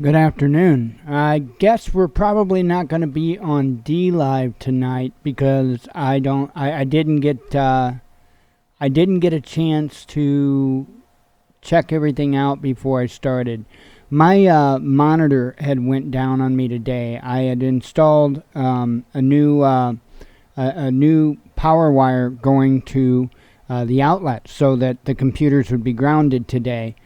Good afternoon. I guess we're probably not going to be on D Live tonight because I didn't get a chance to check everything out before I started. My monitor had went down on me today. I had installed a new power wire going to the outlet so that the computers would be grounded today.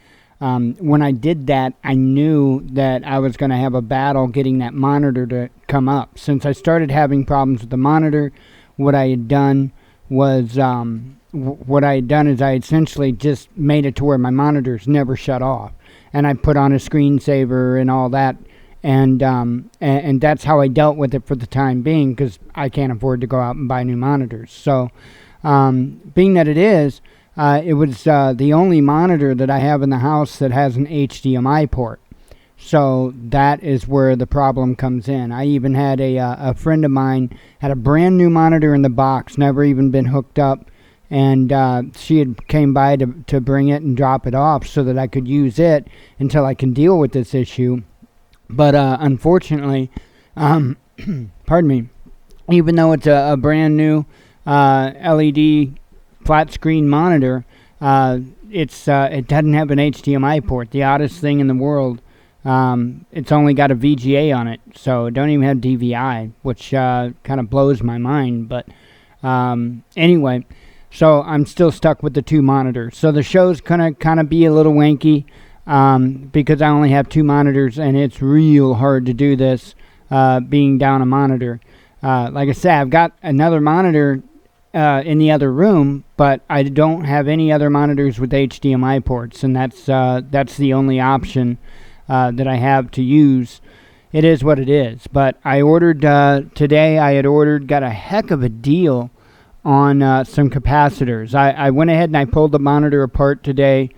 When I did that, I knew that I was going to have a battle getting that monitor to come up. Since I started having problems with the monitor, what I had done was I essentially just made it to where my monitors never shut off, and I put on a screensaver and all that, and that's how I dealt with it for the time being because I can't afford to go out and buy new monitors. So, being that it was the only monitor that I have in the house that has an HDMI port. So that is where the problem comes in. I even had a friend of mine had a brand new monitor in the box, never even been hooked up, and she had came by to bring it and drop it off so that I could use it until I can deal with this issue. But unfortunately, pardon me, even though it's a brand new LED flat screen monitor, it doesn't have an HDMI port. The oddest thing in the world. It's only got a VGA on it, so it don't even have DVI, which kind of blows my mind. But anyway, so I'm still stuck with the two monitors. So the show's gonna kind of be a little wanky because I only have two monitors, and it's real hard to do this being down a monitor. Like I said, I've got another monitor in the other room, but I don't have any other monitors with HDMI ports, and that's the only option that I have to use. It is what it is. But I ordered today. Got a heck of a deal on some capacitors. I went ahead and I pulled the monitor apart today,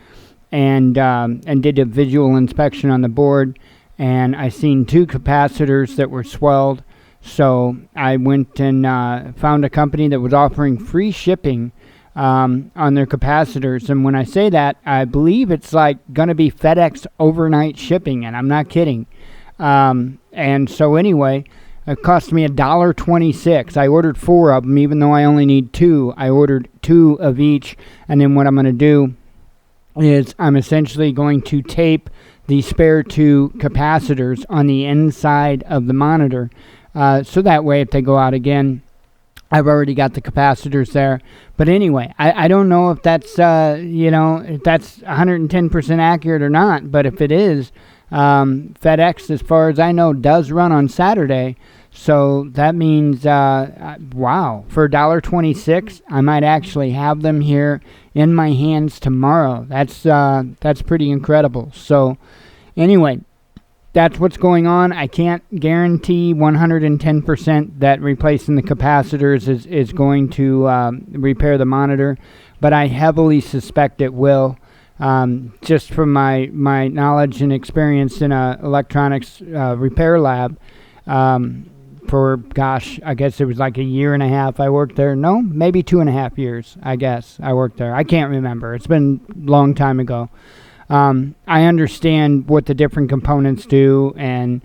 and did a visual inspection on the board, and I seen two capacitors that were swelled. So I went and found a company that was offering free shipping on their capacitors. And when I say that, I believe it's like going to be FedEx overnight shipping, and I'm not kidding. And so anyway, it cost me $1.26. I ordered 4 of them, even though I only need 2. I ordered 2 of each, and then what I'm going to do is I'm essentially going to tape the spare 2 capacitors on the inside of the monitor. So that way, if they go out again, I've already got the capacitors there. But anyway, I don't know if that's, if that's 110% accurate or not. But if it is, FedEx, as far as I know, does run on Saturday. So that means, wow, for $1.26, I might actually have them here in my hands tomorrow. That's pretty incredible. So anyway, that's what's going on. I can't guarantee 110% that replacing the capacitors is going to repair the monitor, but I heavily suspect it will, just from my knowledge and experience in a electronics repair lab. I guess it was like a year and a half I worked there. No, maybe 2.5 years, I guess I worked there. I can't remember. It's been a long time ago. I understand what the different components do and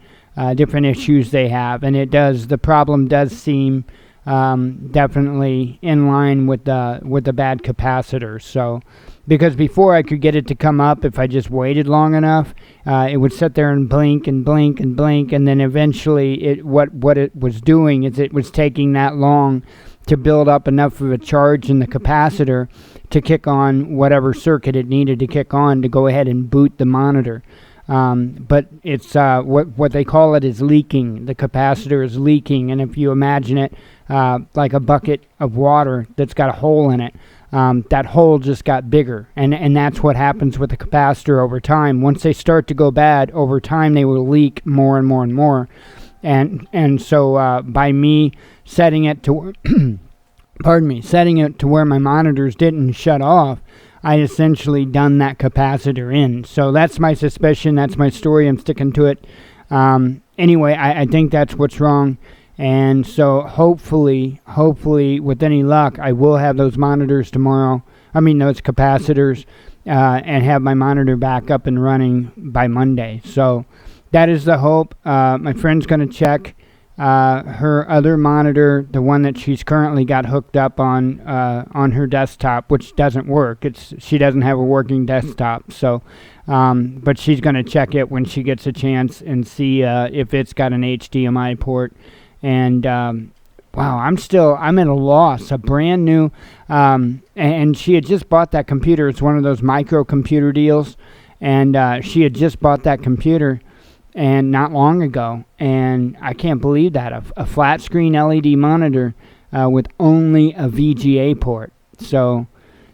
different issues they have, and the problem does seem definitely in line with the bad capacitors. So, because before I could get it to come up, if I just waited long enough, it would sit there and blink and blink and blink, and then eventually what it was doing is it was taking that long to build up enough of a charge in the capacitor to kick on whatever circuit it needed to kick on to go ahead and boot the monitor. But it's what they call it is leaking. The capacitor is leaking, and if you imagine it like a bucket of water that's got a hole in it, that hole just got bigger, and that's what happens with the capacitor over time. Once they start to go bad, over time they will leak more and more and more. And so by me setting it to setting it to where my monitors didn't shut off, I essentially done that capacitor in. So that's my suspicion. That's my story. I'm sticking to it. Anyway, I think that's what's wrong. And so hopefully, with any luck, I will have those monitors tomorrow. Those capacitors, and have my monitor back up and running by Monday. So that is the hope. My friend's going to check her other monitor, the one that she's currently got hooked up on her desktop, which doesn't work. She doesn't have a working desktop. So, but she's going to check it when she gets a chance and see if it's got an HDMI port. And wow, I'm at a loss. A brand new, and she had just bought that computer. It's one of those microcomputer deals, and she had just bought that computer, and not long ago. And I can't believe that a flat screen LED monitor with only a VGA port. So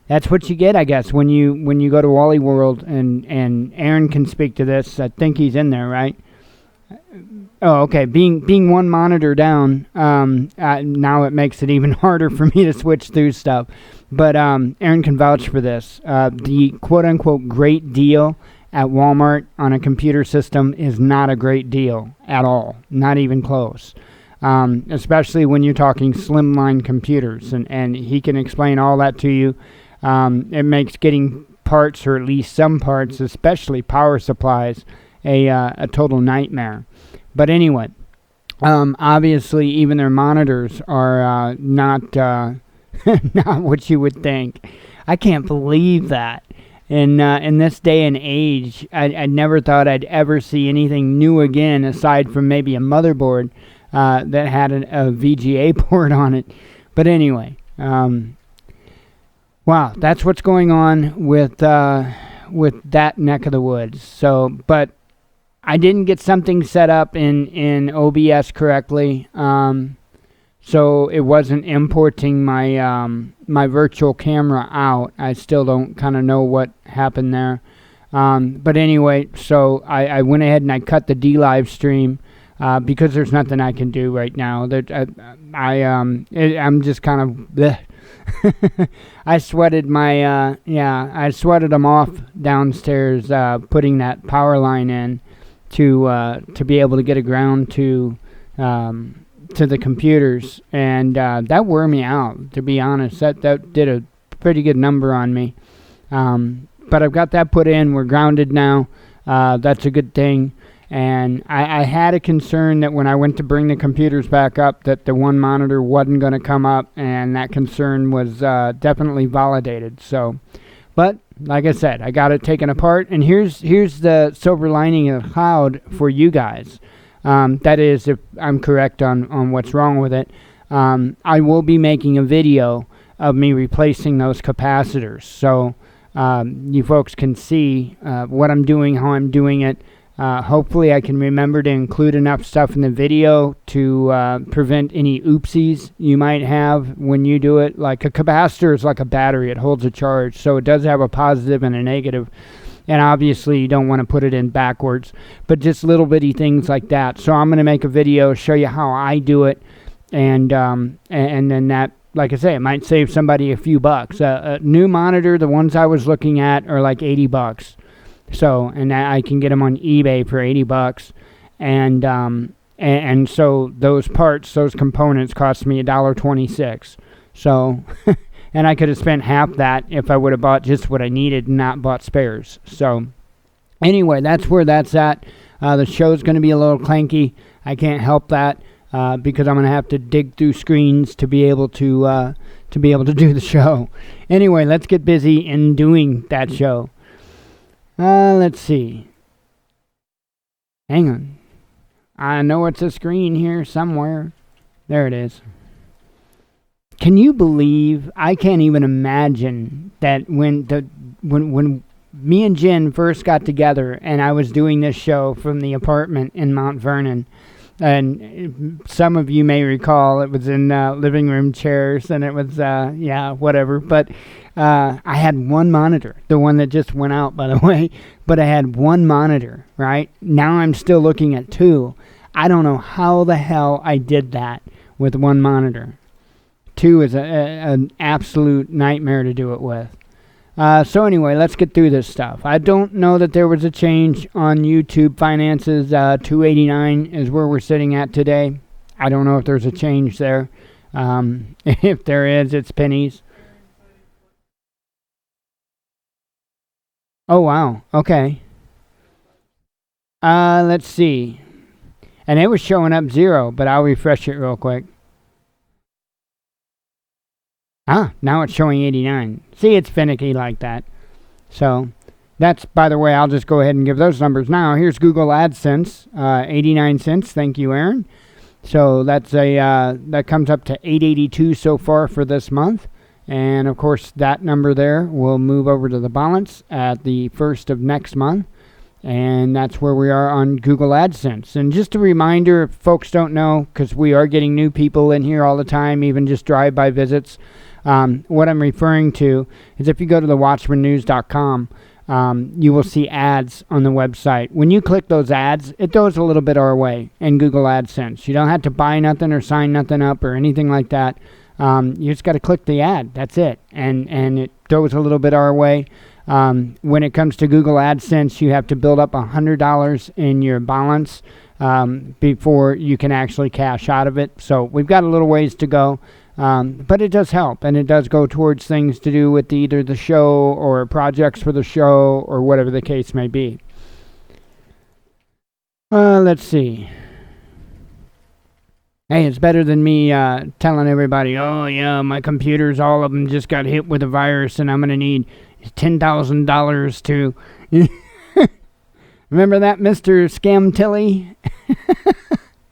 that's what you get, I guess, when you go to Wally World. And Aaron can speak to this. I think he's in there, right? Oh, okay. Being one monitor down, now it makes it even harder for me to switch through stuff. But Aaron can vouch for this. The quote-unquote great deal at Walmart on a computer system is not a great deal at all. Not even close. Especially when you're talking slimline computers. And he can explain all that to you. It makes getting parts, or at least some parts, especially power supplies, a total nightmare. But anyway, obviously even their monitors are not not what you would think. I can't believe that. In this day and age, I never thought I'd ever see anything new again, aside from maybe a motherboard that had a VGA port on it. But anyway, wow, that's what's going on with that neck of the woods. So, but I didn't get something set up in OBS correctly, so it wasn't importing my virtual camera out. I still don't kind of know what happened there. But anyway, so I went ahead and I cut the D-Live stream because there's nothing I can do right now. I'm just kind of bleh. I sweated I sweated them off downstairs, putting that power line in to be able to get a ground to the computers, and that wore me out, to be honest. That did a pretty good number on me. But I've got that put in. We're grounded now. That's a good thing. And I had a concern that when I went to bring the computers back up, that the one monitor wasn't going to come up, and that concern was definitely validated. So, but like I said, I got it taken apart, and here's the silver lining of the cloud for you guys. That is, if I'm correct on what's wrong with it, I will be making a video of me replacing those capacitors, so you folks can see what I'm doing, how I'm doing it. Hopefully I can remember to include enough stuff in the video to prevent any oopsies you might have when you do it. Like a capacitor is like a battery. It holds a charge, so it does have a positive and a negative. And obviously you don't want to put it in backwards, but just little bitty things like that. So I'm going to make a video, show you how I do it, and then that, like I say, it might save somebody a few bucks. A new monitor, the ones I was looking at, are like $80. So, and I can get them on eBay for $80, and so those parts, those components, cost me $1.26. So, and I could have spent half that if I would have bought just what I needed and not bought spares. So, anyway, that's where that's at. The show's going to be a little clanky. I can't help that because I'm going to have to dig through screens to be able to do the show. Anyway, let's get busy in doing that show. Let's see. Hang on. I know it's a screen here somewhere. There it is. Can you believe, I can't even imagine that when me and Jen first got together and I was doing this show from the apartment in Mount Vernon, and some of you may recall it was in living room chairs, and it was, whatever. But I had one monitor, the one that just went out, by the way. But I had one monitor, right? Now I'm still looking at two. I don't know how the hell I did that with one monitor. Two is an absolute nightmare to do it with. So anyway, let's get through this stuff. I don't know that there was a change on YouTube finances. $2.89 is where we're sitting at today. I don't know if there's a change there. If there is, it's pennies. Oh, wow. Okay. Let's see. And it was showing up 0, but I'll refresh it real quick. Now it's showing 89. See, it's finicky like that. So that's, by the way, I'll just go ahead and give those numbers now. Here's Google AdSense, 89 cents. Thank you, Aaron. So that's that comes up to 882 so far for this month. And of course, that number there will move over to the balance at the 1st of next month. And that's where we are on Google AdSense. And just a reminder, if folks don't know, because we are getting new people in here all the time, even just drive-by visits, what I'm referring to is if you go to the watchmannews.com, you will see ads on the website. When you click those ads, it goes a little bit our way in Google AdSense. You don't have to buy nothing or sign nothing up or anything like that. You just got to click the ad. That's it. And it goes a little bit our way. When it comes to Google AdSense, you have to build up $100 in your balance before you can actually cash out of it. So we've got a little ways to go. But it does help, and it does go towards things to do with either the show or projects for the show or whatever the case may be. Let's see. Hey, it's better than me telling everybody, oh, yeah, my computers, all of them just got hit with a virus, and I'm going to need $10,000 to... Remember that, Mr. Scam Tilly?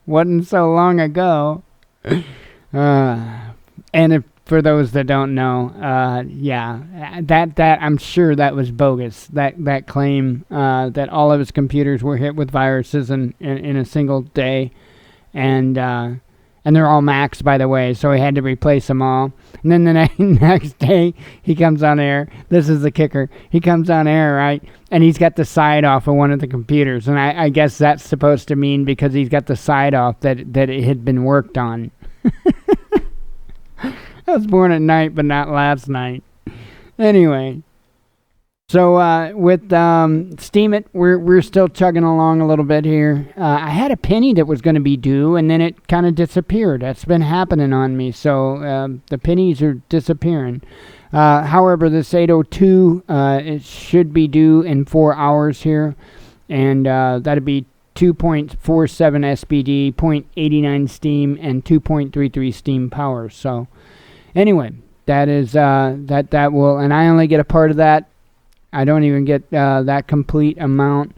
Wasn't so long ago. And if, for those that don't know, that I'm sure that was bogus. That claim that all of his computers were hit with viruses in a single day, and they're all Macs, by the way, so he had to replace them all. And then the next day, he comes on air. This is the kicker. He comes on air, right? And he's got the side off of one of the computers. And I guess that's supposed to mean because he's got the side off that it had been worked on. I was born at night, but not last night. Anyway. So with Steam It, we're still chugging along a little bit here. I had a penny that was going to be due, and then it kind of disappeared. That's been happening on me, so the pennies are disappearing. However, this 802, it should be due in 4 hours here, and that'd be 2.47 SPD, 0.89 Steam, and 2.33 Steam power. So anyway, that is that will, and I only get a part of that. I don't even get that complete amount,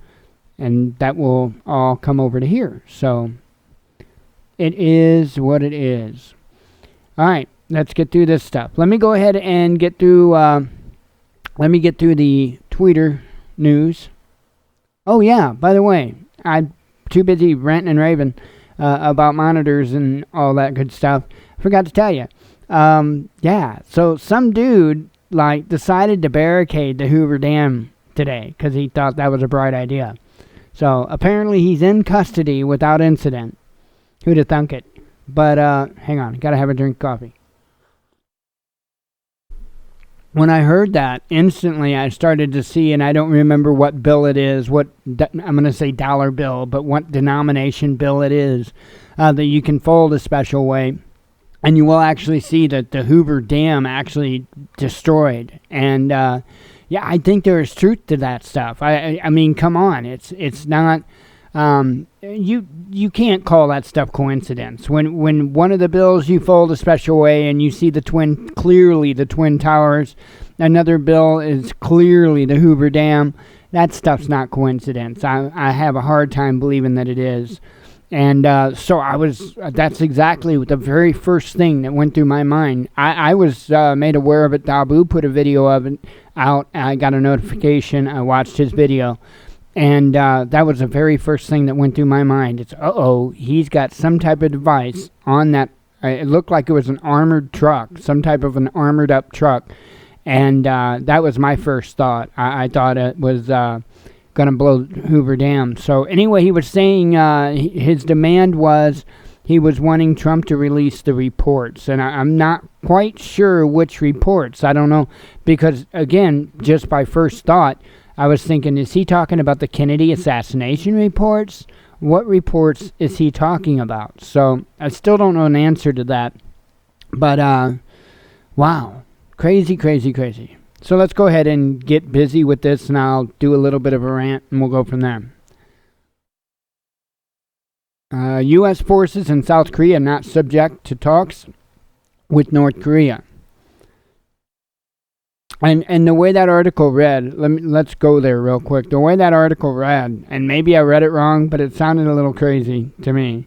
and that will all come over to here. So it is what it is. All right, let's get through this stuff. Let me go ahead and get through. Let me get through the Twitter news. Oh yeah, by the way, I'm too busy ranting and raving about monitors and all that good stuff. I forgot to tell you. So some dude decided to barricade the Hoover Dam today because he thought that was a bright idea. So apparently he's in custody without incident. Who'd have thunk it? But hang on, gotta have a drink of coffee. When I heard that, instantly I started to see, and I don't remember what bill it is, I'm going to say dollar bill, but what denomination bill it is, that you can fold a special way. And you will actually see that the Hoover Dam actually destroyed. And, I think there is truth to that stuff. I mean, come on. It's not... You can't call that stuff coincidence. When one of the bills you fold a special way and you see clearly the Twin Towers, another bill is clearly the Hoover Dam, that stuff's not coincidence. I have a hard time believing that it is. And that's exactly the very first thing that went through my mind. I was made aware of it. Dabu put a video of it out. I got a notification. I watched his video. And that was the very first thing that went through my mind. It's, he's got some type of device on that. It looked like it was an armored truck, some type of an armored up truck. And that was my first thought. I thought it was... going to blow Hoover Dam. So anyway, he was saying his demand was he was wanting Trump to release the reports. And I'm not quite sure which reports. I don't know. Because, again, just by first thought, I was thinking, is he talking about the Kennedy assassination reports? What reports is he talking about? So I still don't know an answer to that. But, wow. Crazy, crazy, crazy. So let's go ahead and get busy with this, and I'll do a little bit of a rant, and we'll go from there. U.S. forces in South Korea not subject to talks with North Korea. And the way that article read, let's go there real quick. The way that article read, and maybe I read it wrong, but it sounded a little crazy to me.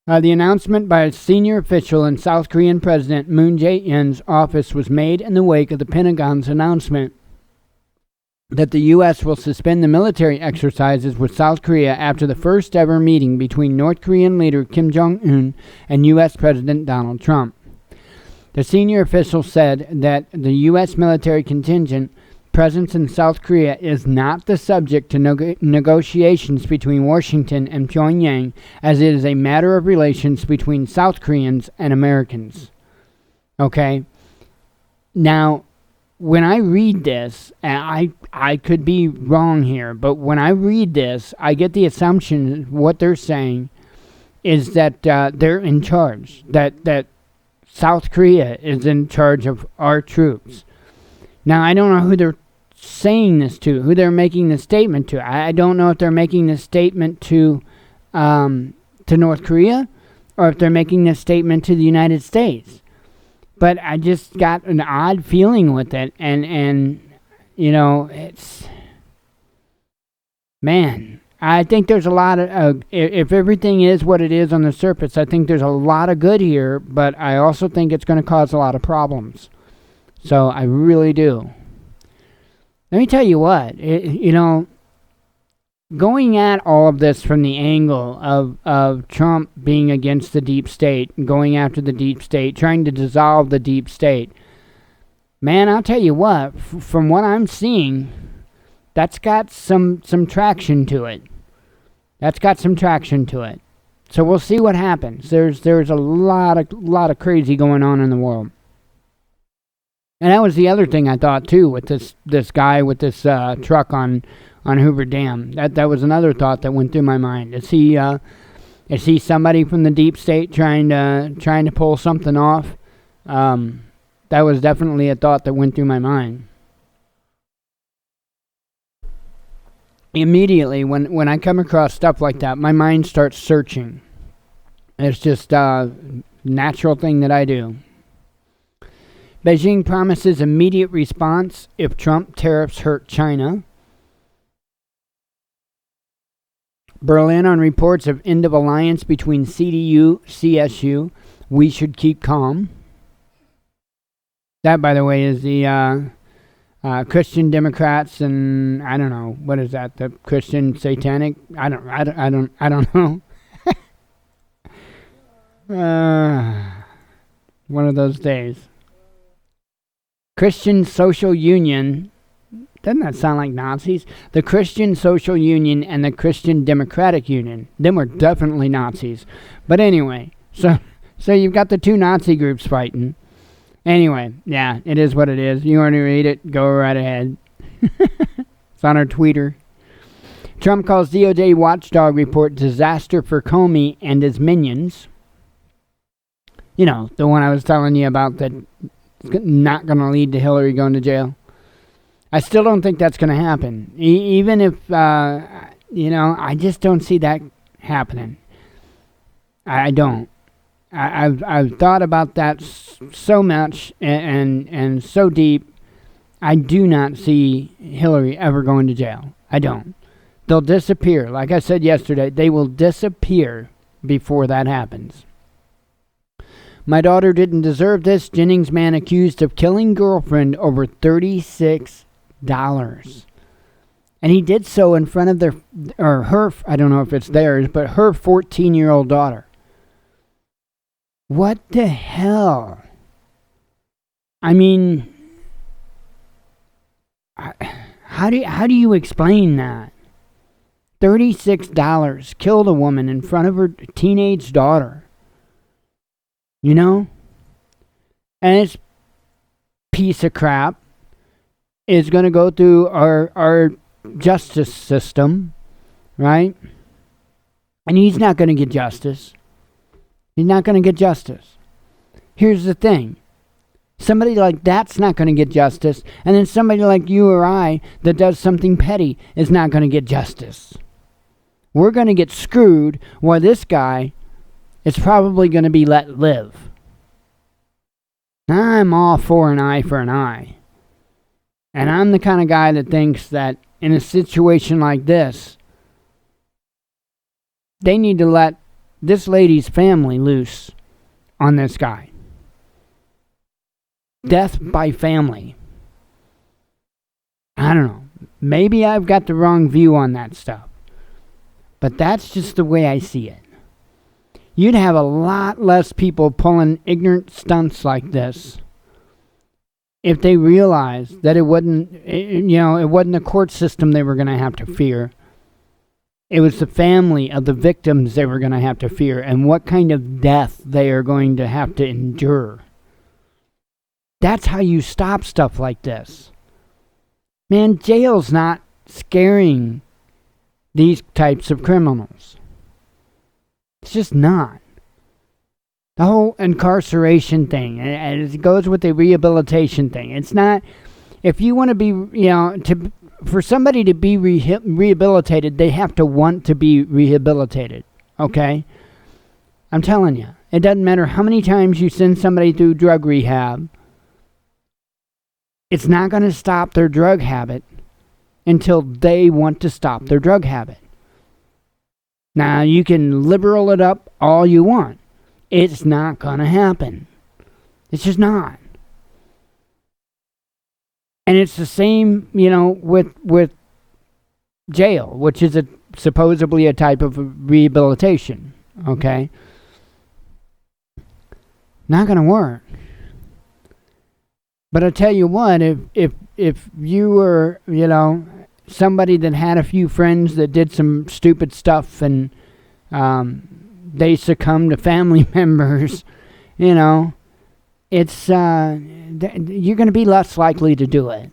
The announcement by a senior official in South Korean President Moon Jae-in's office was made in the wake of the Pentagon's announcement that the U.S. will suspend the military exercises with South Korea after the first ever meeting between North Korean leader Kim Jong-un and U.S. President Donald Trump. The senior official said that the U.S. military contingent presence in South Korea is not the subject to negotiations between Washington and Pyongyang, as it is a matter of relations between South Koreans and Americans. Okay? Now, when I read this, and I could be wrong here, but when I read this, I get the assumption what they're saying is that they're in charge, that South Korea is in charge of our troops. Now, I don't know who they're saying this to, who they're making the statement to. I don't know if they're making this statement to North Korea or if they're making this statement to the United States. But I just got an odd feeling with it, and you know, it's... Man, I think there's a lot of... if everything is what it is on the surface, I think there's a lot of good here, but I also think it's going to cause a lot of problems. So, I really do. Let me tell you what, going at all of this from the angle of Trump being against the deep state, going after the deep state, trying to dissolve the deep state, man, I'll tell you what, from what I'm seeing, that's got some traction to it. That's got some traction to it. So we'll see what happens. There's a lot of crazy going on in the world. And that was the other thing I thought too, with this guy with this truck on Hoover Dam. That was another thought that went through my mind. Is he somebody from the deep state trying to pull something off? That was definitely a thought that went through my mind. Immediately, when I come across stuff like that, my mind starts searching. It's just a natural thing that I do. Beijing promises immediate response if Trump tariffs hurt China. Berlin on reports of end of alliance between CDU, CSU. We should keep calm. That, by the way, is the Christian Democrats and I don't know, what is that? The Christian Satanic? I don't know. One of those days. Christian Social Union. Doesn't that sound like Nazis? The Christian Social Union and the Christian Democratic Union. Them were definitely Nazis. But anyway, so you've got the two Nazi groups fighting. Anyway, yeah, it is what it is. You want to read it? Go right ahead. It's on our Twitter. Trump calls DOJ watchdog report disaster for Comey and his minions. You know, the one I was telling you about that not going to lead to Hillary going to jail. I still don't think that's going to happen. Even if, I just don't see that happening. I don't. I've thought about that so much and so deep. I do not see Hillary ever going to jail. I don't. They'll disappear. Like I said yesterday, they will disappear before that happens. My daughter didn't deserve this. Jennings man accused of killing girlfriend over $36. And he did so in front of her, I don't know if it's theirs, but her 14-year-old daughter. What the hell? I mean, how do you explain that? $36 killed a woman in front of her teenage daughter. You know? And it's piece of crap is going to go through our justice system, right? And he's not going to get justice. He's not going to get justice. Here's the thing. Somebody like that's not going to get justice, and then somebody like you or I that does something petty is not going to get justice. we're going to get screwed while this guy is probably going to be let live. I'm all for an eye for an eye. And I'm the kind of guy that thinks that in a situation like this, they need to let this lady's family loose on this guy. Death by family. I don't know. Maybe I've got the wrong view on that stuff. But that's just the way I see it. You'd have a lot less people pulling ignorant stunts like this if they realized that it wasn't the court system they were going to have to fear. It was the family of the victims they were going to have to fear, and what kind of death they are going to have to endure. That's how you stop stuff like this. Man, jail's not scaring these types of criminals. It's just not. The whole incarceration thing, and it goes with the rehabilitation thing. It's not, if you want to be, for somebody to be rehabilitated, they have to want to be rehabilitated, okay? I'm telling you, it doesn't matter how many times you send somebody through drug rehab, it's not going to stop their drug habit until they want to stop their drug habit. Now, you can liberal it up all you want. It's not going to happen. It's just not. And it's the same, with jail, which is supposedly a type of rehabilitation, okay? Not going to work. But I tell you what, if you were, somebody that had a few friends that did some stupid stuff and they succumb to family members, it's you're going to be less likely to do it,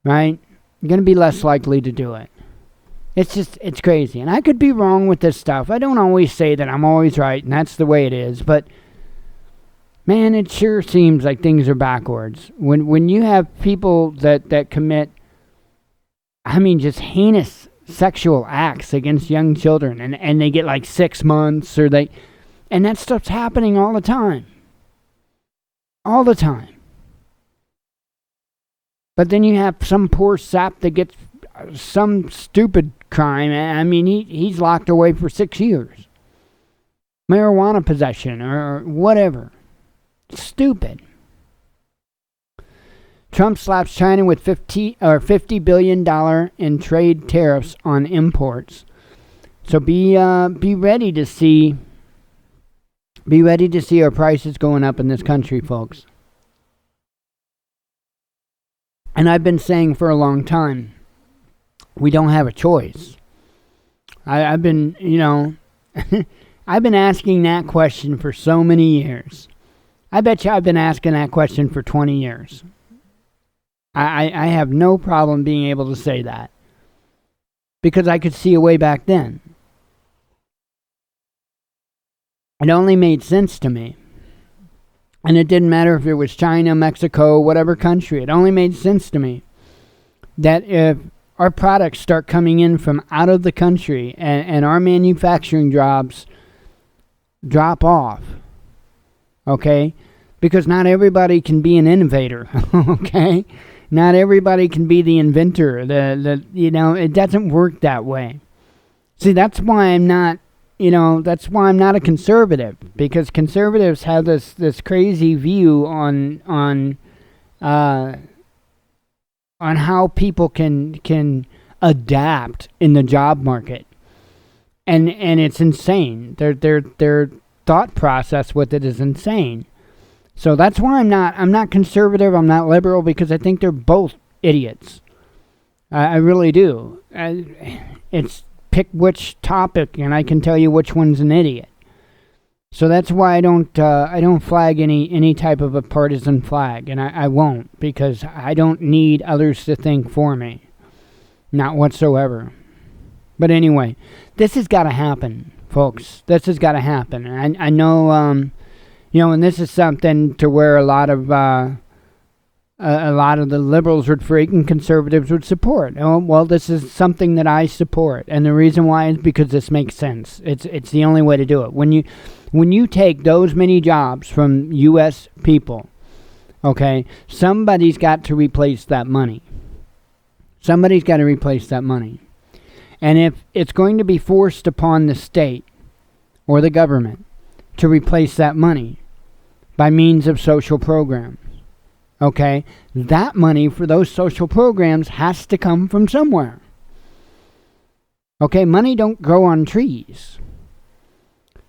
right? You're going to be less likely to do it. It's crazy. And I could be wrong with this stuff. I don't always say that I'm always right, and that's the way it is. But, man, it sure seems like things are backwards. When you have people that commit, just heinous sexual acts against young children, and they get like 6 months, and that stuff's happening all the time. All the time. But then you have some poor sap that gets some stupid crime. He's locked away for 6 years. Marijuana possession or whatever. Stupid. Trump slaps China with $50 billion in trade tariffs on imports. So be ready to see our prices going up in this country, folks. And I've been saying for a long time, we don't have a choice. I've been I've been asking that question for so many years. I bet you I've been asking that question for 20 years. I have no problem being able to say that. Because I could see a way back then. It only made sense to me. And it didn't matter if it was China, Mexico, whatever country. It only made sense to me that if our products start coming in from out of the country and our manufacturing jobs drop off, okay? Because not everybody can be an innovator, okay? Not everybody can be the inventor. It doesn't work that way. See, that's why I'm not a conservative, because conservatives have this crazy view on how people can adapt in the job market, and it's insane. Their thought process with it is insane. So that's why I'm not conservative. I'm not liberal, because I think they're both idiots. I really do. It's pick which topic, and I can tell you which one's an idiot. So that's why I don't flag any type of a partisan flag, and I won't, because I don't need others to think for me, not whatsoever. But anyway, this has got to happen, folks. This has got to happen. And I know, and this is something to where a lot of a lot of the liberals would freak and conservatives would support. Oh, well, this is something that I support, and the reason why is because this makes sense. It's the only way to do it. When you take those many jobs from U.S. people, okay, somebody's got to replace that money. Somebody's got to replace that money. And if it's going to be forced upon the state or the government to replace that money by means of social programs, okay, that money for those social programs has to come from somewhere. Okay, money don't grow on trees.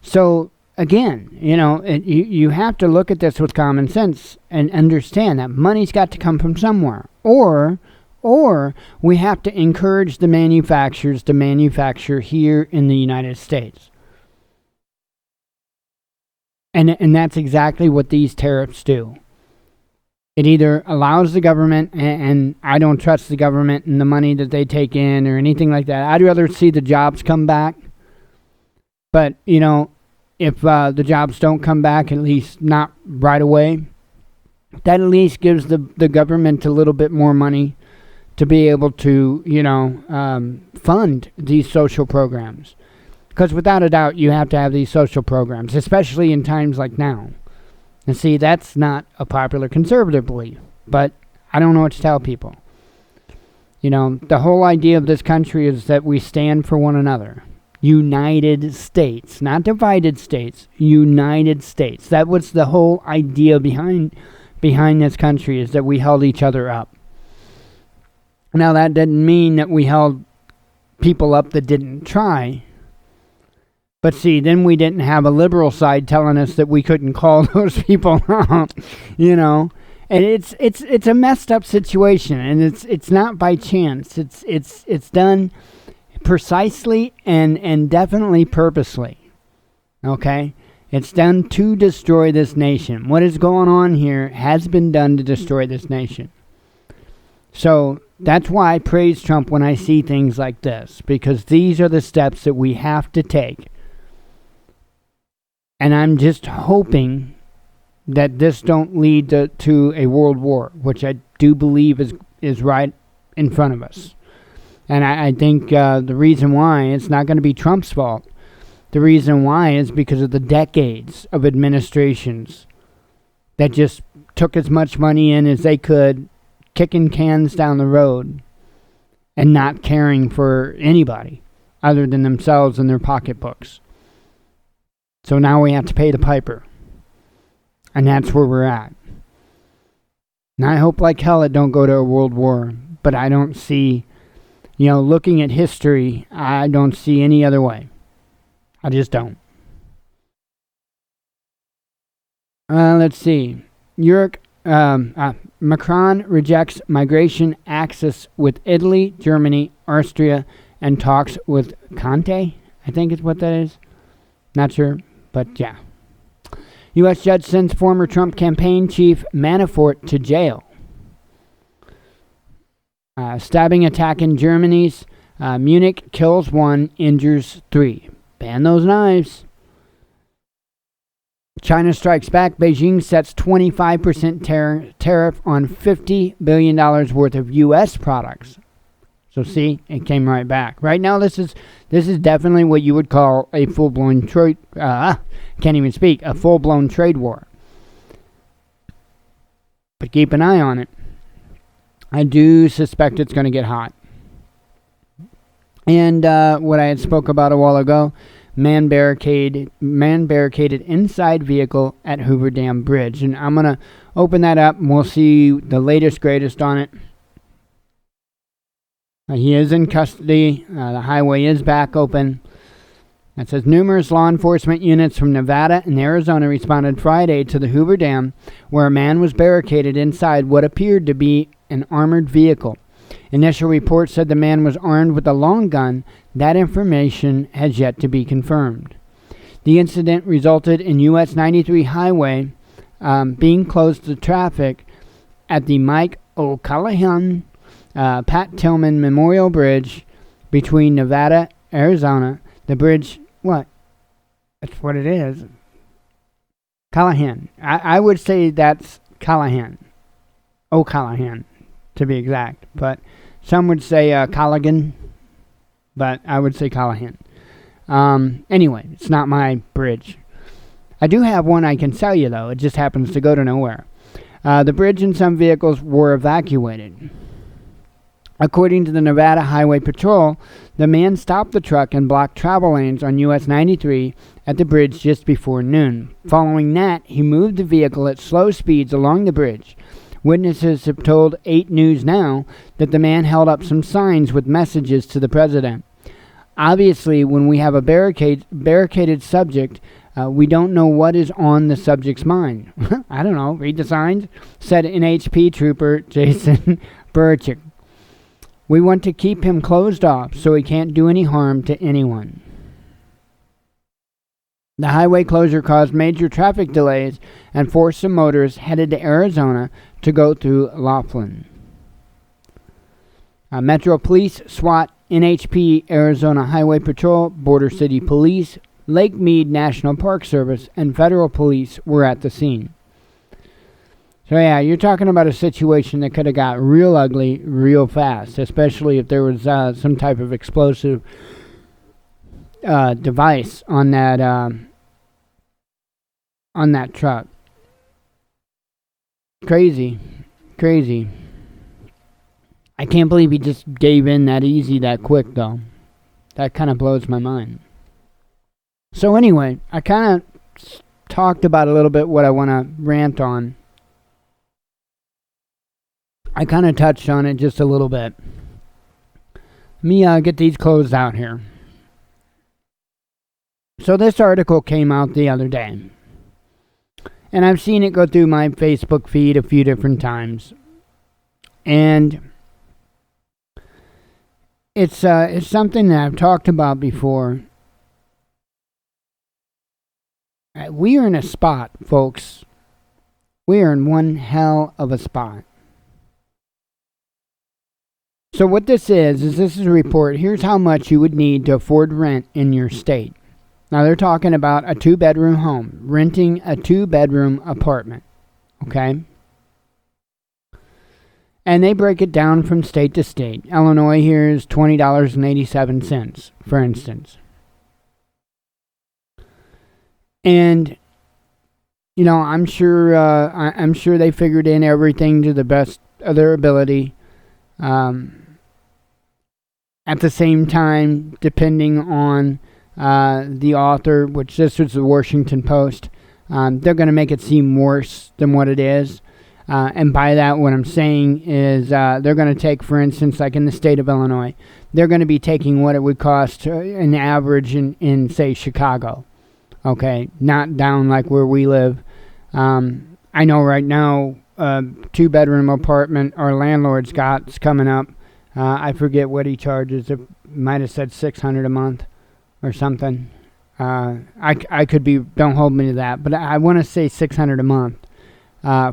So, again, you have to look at this with common sense and understand that money's got to come from somewhere. Or we have to encourage the manufacturers to manufacture here in the United States. And that's exactly what these tariffs do. It either allows the government, and I don't trust the government and the money that they take in or anything like that. I'd rather see the jobs come back. But, if the jobs don't come back, at least not right away, that at least gives the government a little bit more money to be able to, fund these social programs. Because without a doubt, you have to have these social programs, especially in times like now. And see, that's not a popular conservative belief, but I don't know what to tell people. The whole idea of this country is that we stand for one another. United States, not divided states, United States. That was the whole idea behind this country, is that we held each other up. Now, that didn't mean that we held people up that didn't try. But see, then we didn't have a liberal side telling us that we couldn't call those people out, And it's a messed up situation, and it's not by chance. It's done precisely and definitely purposely. Okay? It's done to destroy this nation. What is going on here has been done to destroy this nation. So that's why I praise Trump when I see things like this, because these are the steps that we have to take. And I'm just hoping that this don't lead to a world war, which I do believe is right in front of us. And I think the reason why, it's not going to be Trump's fault. The reason why is because of the decades of administrations that just took as much money in as they could, kicking cans down the road and not caring for anybody other than themselves and their pocketbooks. So now we have to pay the piper. And that's where we're at. And I hope like hell it don't go to a world war. But I don't see, looking at history, I don't see any other way. I just don't. Let's see. Macron rejects migration access with Italy, Germany, Austria, and talks with Conte. I think is what that is. Not sure, but yeah. U.S. judge sends former Trump campaign chief Manafort to jail. Stabbing attack in Germany's Munich kills 1, injures 3. Ban those knives. China strikes back. Beijing sets 25% tariff on $50 billion worth of U.S. products. So see, it came right back. Right now, this is definitely what you would call a full-blown trade. Can't even speak. A full-blown trade war. But keep an eye on it. I do suspect it's going to get hot. And what I had spoke about a while ago, man barricaded inside vehicle at Hoover Dam Bridge. And I'm going to open that up and we'll see the latest, greatest on it. He is in custody. The highway is back open. It says numerous law enforcement units from Nevada and Arizona responded Friday to the Hoover Dam, where a man was barricaded inside what appeared to be an armored vehicle. Initial reports said the man was armed with a long gun. That information has yet to be confirmed. The incident resulted in US 93 highway being closed to traffic at the Mike O'Callaghan Pat Tillman Memorial Bridge between Nevada, Arizona. The bridge, what? That's what it is. Callahan. I would say that's Callahan. O'Callahan, to be exact. But some would say Colligan, but I would say Callahan. Anyway, it's not my bridge. I do have one I can sell you, though. It just happens to go to nowhere. The bridge and some vehicles were evacuated. According to the Nevada Highway Patrol, the man stopped the truck and blocked travel lanes on US 93 at the bridge just before noon. Following that, he moved the vehicle at slow speeds along the bridge. Witnesses have told 8 News Now that the man held up some signs with messages to the president. Obviously, when we have a barricaded subject, we don't know what is on the subject's mind. I don't know. Read the signs, said NHP trooper Jason Burchick. We want to keep him closed off so he can't do any harm to anyone. The highway closure caused major traffic delays and forced some motorists headed to Arizona to go through Laughlin. Metro Police, SWAT, NHP, Arizona Highway Patrol, Border City Police, Lake Mead National Park Service, and federal police were at the scene. So yeah, you're talking about a situation that could have got real ugly real fast, especially if there was some type of explosive device on that truck. Crazy. I can't believe he just gave in that easy, that quick, though. That kind of blows my mind. So anyway, I kind of talked about a little bit what I want to rant on. I kind of touched on it just a little bit. Let me get these closed out here. So this article came out the other day. And I've seen it go through my Facebook feed a few different times. And it's something that I've talked about before. We are in a spot, folks. We are in one hell of a spot. So what this is a report. Here's how much you would need to afford rent in your state. Now they're talking about a 2-bedroom home, renting a 2-bedroom apartment. Okay? And they break it down from state to state. Illinois here is $20.87, for instance. And you know, I'm sure they figured in everything to the best of their ability. At the same time, depending on the author, which this was the Washington Post, they're going to make it seem worse than what it is. And by that, what I'm saying is they're going to take, for instance, like in the state of Illinois, they're going to be taking what it would cost an average in, say, Chicago. Okay, not down like where we live. I know right now, 2-bedroom apartment our landlord's got is coming up. I forget what he charges. It might have said $600 a month or something. I could be, don't hold me to that, but I want to say $600 a month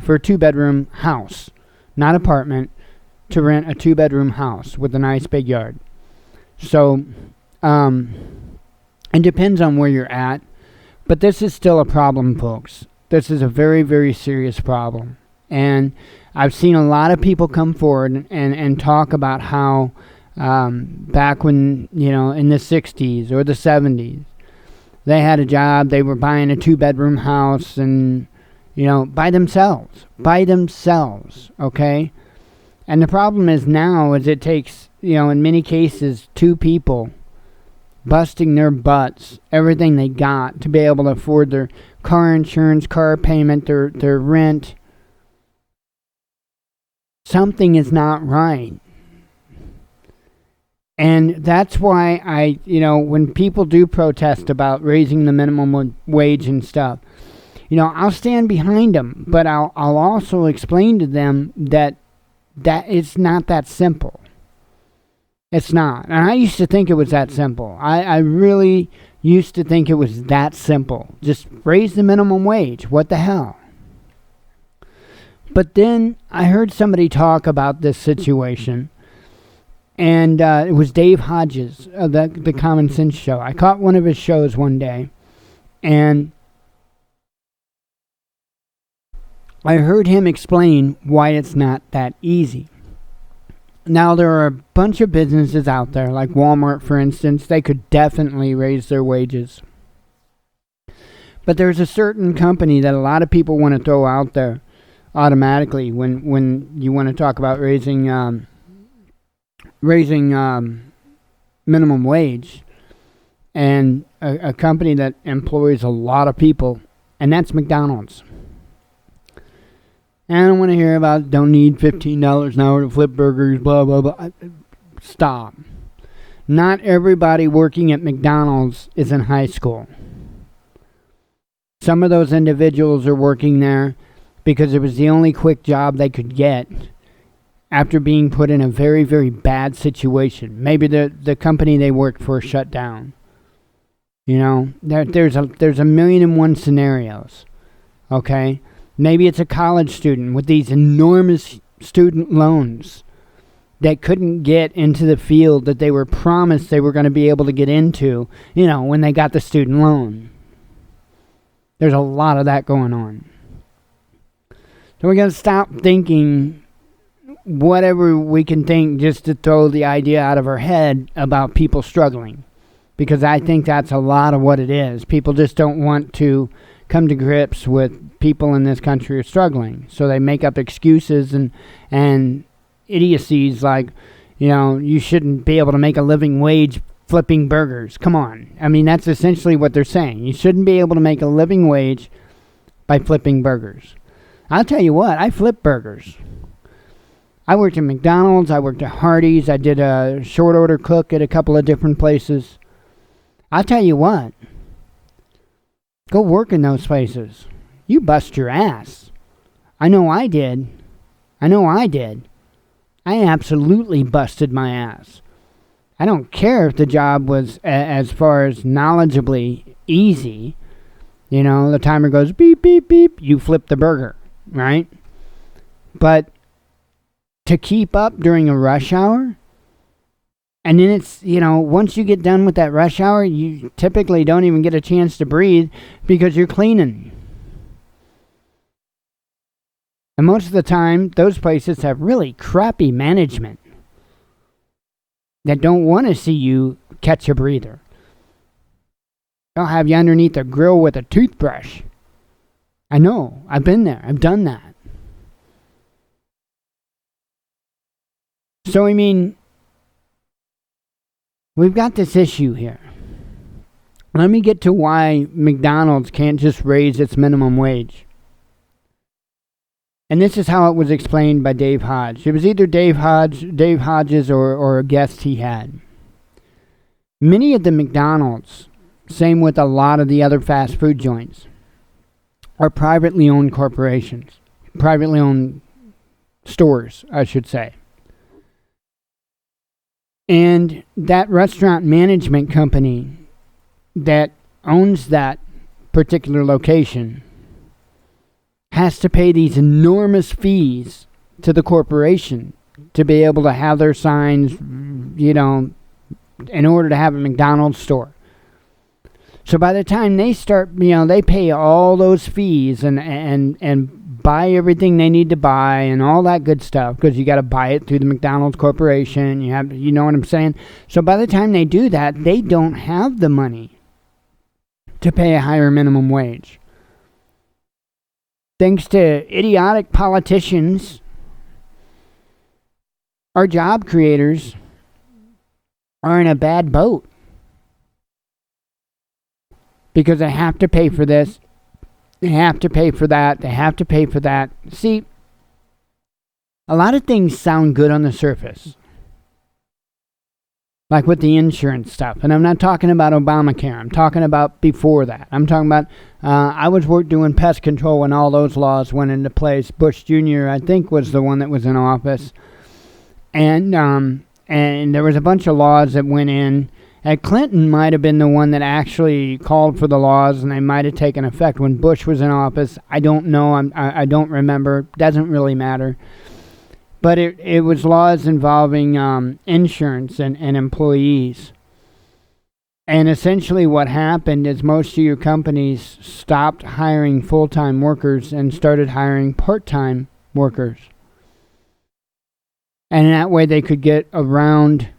for a 2-bedroom house, not apartment, to rent a 2-bedroom house with a nice big yard. So, it depends on where you're at, but this is still a problem, folks. This is a very, very serious problem. And I've seen a lot of people come forward and talk about how back when, you know, in the 60s or the 70s, they had a job, they were buying a 2-bedroom house and, you know, by themselves, okay? And the problem is now is it takes, you know, in many cases, 2 people busting their butts, everything they got to be able to afford their car insurance, car payment, their rent. Something is not right. And that's why when people do protest about raising the minimum wage and stuff, you know, I'll stand behind them, but I'll also explain to them that it's not that simple. It's not. And I used to think it was that simple. I really used to think it was that simple. Just raise the minimum wage. What the hell? But then I heard somebody talk about this situation, and it was Dave Hodges of the Common Sense Show. I caught one of his shows one day, and I heard him explain why it's not that easy. Now, there are a bunch of businesses out there, like Walmart, for instance. They could definitely raise their wages. But there's a certain company that a lot of people want to throw out there automatically when you want to talk about raising minimum wage, and a company that employs a lot of people, and that's McDonald's. And I don't want to hear about don't need $15 an hour to flip burgers, blah, blah, blah. Stop. Not everybody working at McDonald's is in high school. Some of those individuals are working there because it was the only quick job they could get after being put in a very, very bad situation. Maybe the company they worked for shut down. You know, there's a million and one scenarios. Okay? Maybe it's a college student with these enormous student loans that couldn't get into the field that they were promised they were going to be able to get into, you know, when they got the student loan. There's a lot of that going on. So we got to stop thinking whatever we can think just to throw the idea out of our head about people struggling. Because I think that's a lot of what it is. People just don't want to come to grips with people in this country are struggling. So they make up excuses and idiocies like, you know, you shouldn't be able to make a living wage flipping burgers. Come on. I mean, that's essentially what they're saying. You shouldn't be able to make a living wage by flipping burgers. I'll tell you what, I flip burgers. I worked at McDonald's, I worked at Hardee's, I did a short order cook at a couple of different places. I'll tell you what, go work in those places. You bust your ass. I know I did. I absolutely busted my ass. I don't care if the job was as far as knowledgeably easy. You know, the timer goes beep, beep, beep. You flip the burger, right? But to keep up during a rush hour, and then it's, you know, once you get done with that rush hour, you typically don't even get a chance to breathe because you're cleaning. And most of the time, those places have really crappy management that don't want to see you catch a breather. They'll have you underneath a grill with a toothbrush. I know. I've been there. I've done that. So, I mean, we've got this issue here. Let me get to why McDonald's can't just raise its minimum wage. And this is how it was explained by Dave Hodge. It was either Dave Hodges or a guest he had. Many of the McDonald's, same with a lot of the other fast food joints, are privately owned corporations. Privately owned stores, I should say. And that restaurant management company that owns that particular location has to pay these enormous fees to the corporation to be able to have their signs, you know, in order to have a McDonald's store. So by the time they start, you know, they pay all those fees and buy everything they need to buy and all that good stuff, because you got to buy it through the McDonald's corporation. You know what I'm saying? So by the time they do that, they don't have the money to pay a higher minimum wage. Thanks to idiotic politicians, our job creators are in a bad boat. Because they have to pay for this, they have to pay for that, they have to pay for that. See, a lot of things sound good on the surface. Like with the insurance stuff. And I'm not talking about Obamacare. I'm talking about before that. I'm talking about, I was doing pest control when all those laws went into place. Bush Jr., I think, was the one that was in office. And there was a bunch of laws that went in. And Clinton might have been the one that actually called for the laws, and they might have taken effect when Bush was in office. I don't know. I don't remember. Doesn't really matter. But it was laws involving insurance and employees. And essentially what happened is most of your companies stopped hiring full-time workers and started hiring part-time workers. And that way they could get around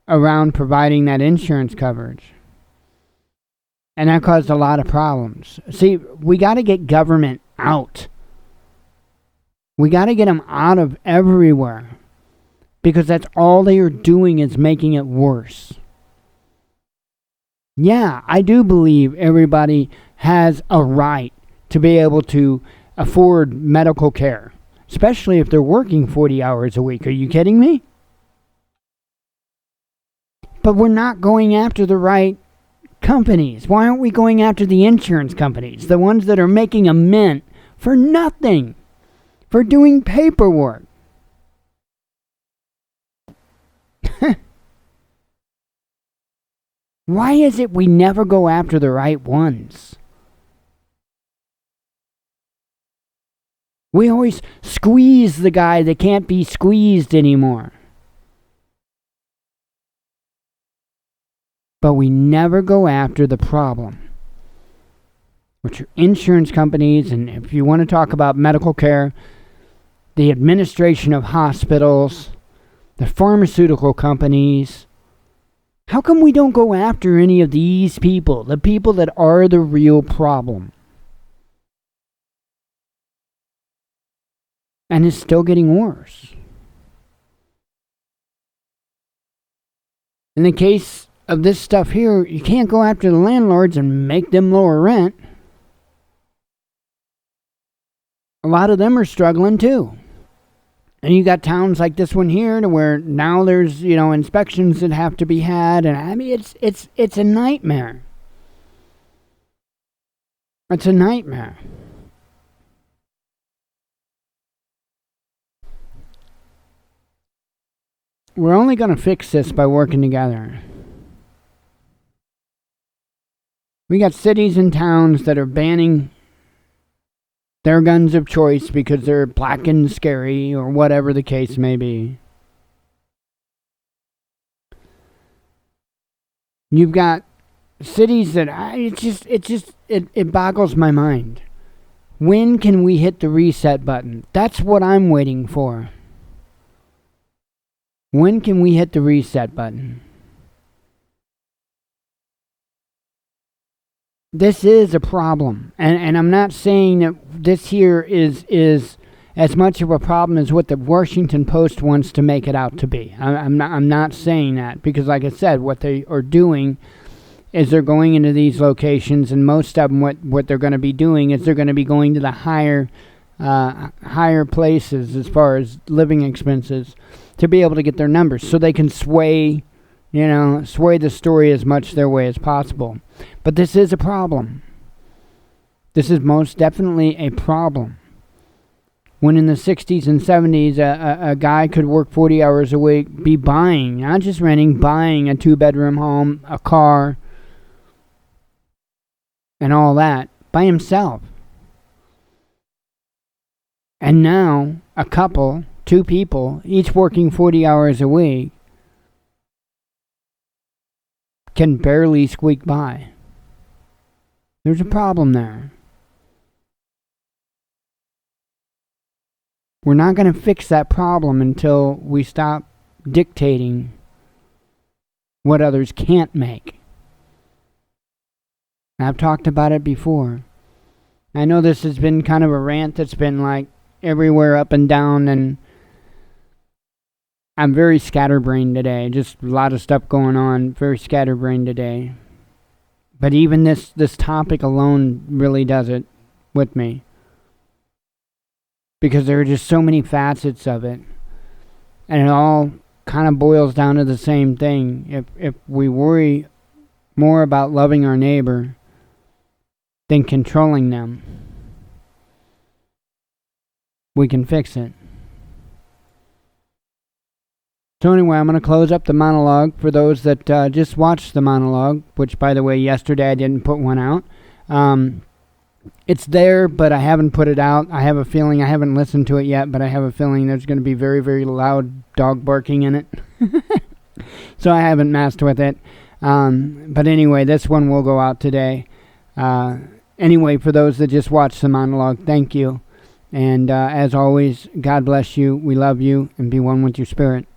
providing that insurance coverage. And that caused a lot of problems. See, we got to get government out. We got to get them out of everywhere. Because that's all they are doing is making it worse. Yeah, I do believe everybody has a right to be able to afford medical care. Especially if they're working 40 hours a week. Are you kidding me? But we're not going after the right companies. Why aren't we going after the insurance companies? The ones that are making a mint for nothing. For doing paperwork. Why is it we never go after the right ones? We always squeeze the guy that can't be squeezed anymore. But we never go after the problem. Which are insurance companies, and if you want to talk about medical care, the administration of hospitals, the pharmaceutical companies. How come we don't go after any of these people, the people that are the real problem? And it's still getting worse. In the case of this stuff here, you can't go after the landlords and make them lower rent. A lot of them are struggling too. And you got towns like this one here to where now there's, inspections that have to be had, and I mean it's a nightmare. It's a nightmare. We're only going to fix this by working together. We got cities and towns that are banning their guns of choice because they're black and scary or whatever the case may be. You've got cities that it boggles my mind. When can we hit the reset button? That's what I'm waiting for. When can we hit the reset button? This is a problem. And I'm not saying that this here is as much of a problem as what the Washington Post wants to make it out to be. I'm not saying that, because like I said, what they are doing is they're going into these locations, and most of them what they're going to be doing is they're going to be going to the higher places as far as living expenses to be able to get their numbers, so they can sway the story as much their way as possible. But this is a problem. This is most definitely a problem. When in the 60s and 70s, a guy could work 40 hours a week, be buying, not just renting, buying a 2-bedroom home, a car, and all that by himself. And now, a couple, 2 people, each working 40 hours a week, can barely squeak by. There's a problem there. We're not going to fix that problem until we stop dictating what others can't make. I've talked about it before. I know this has been kind of a rant that's been like everywhere up and down, and I'm very scatterbrained today. Just a lot of stuff going on. Very scatterbrained today. But even this topic alone really does it with me. Because there are just so many facets of it. And it all kind of boils down to the same thing. If we worry more about loving our neighbor than controlling them, we can fix it. So anyway, I'm going to close up the monologue for those that just watched the monologue, which, by the way, yesterday I didn't put one out. It's there, but I haven't put it out. I have a feeling, I haven't listened to it yet, but I have a feeling there's going to be very, very loud dog barking in it. So I haven't messed with it. But anyway, this one will go out today. Anyway, for those that just watched the monologue, thank you. And as always, God bless you. We love you, and be one with your spirit.